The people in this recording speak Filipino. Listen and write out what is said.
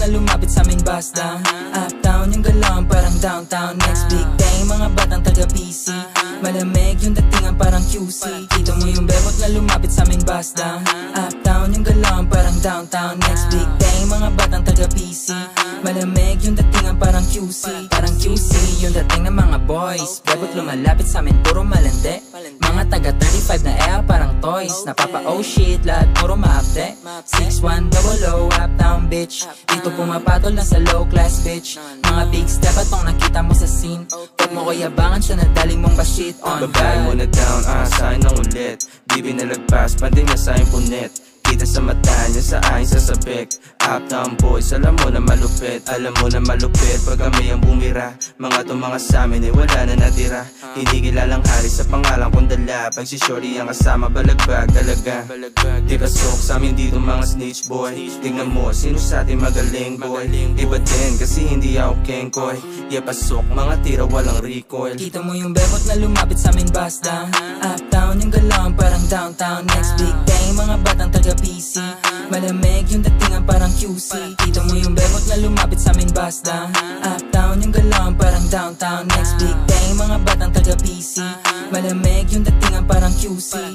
na lumapit sa aming basta. Uptown yung galawan parang downtown. Next big bang, mga batang taga-PC. Malamig yung datingan parang QC. Kita mo yung bebot na lumapit sa aming basta. Uptown yung galawan parang downtown. Next big bang, mga batang taga-PC. Malamig yung datingan parang QC. Parang QC yung dating ng mga boys. Bebot lumalapit sa amin puro malandi. Mga taga 35 na L parang toys. Napapa oh shit, lahat puro ma-update. 6100 uptown bitch. Dito pumapatol na sa low class bitch. Mga big step atong nakita mo sa scene. Huwag mo ko yabangan siya na daling mong ba-shit on. Babae mo na down, sa'kin ng ulit. Di binalagpas, panding na sa'kin punit. Kita sa mata niya sa aking sasabik. Uptown boys, alam mo na malupit. Alam mo na malupit pag kami ang bumira. Mga to mga samin ay wala na natira. Hindi kilalang hari sa pangalan kong dala. Pag si Shorty ang kasama, balagbag talaga. Di pasok sa amin dito mga snitch boy. Tingnan mo, sino sa atin magaling boy. Iba din kasi hindi ako kengkoy. Di pasok, mga tira walang recoil. Kita mo yung bebot na lumapit sa amin basta. Uptown yung galawan parang downtown. Next big bang, mga batang taga-PC. Malamig yung datingan parang QC. Kita mo yung bebot na lumapit sa amin basta. Uptown yung galawan parang downtown. Next big bang, mga batang taga-PC. Malamig yung datingan parang QC.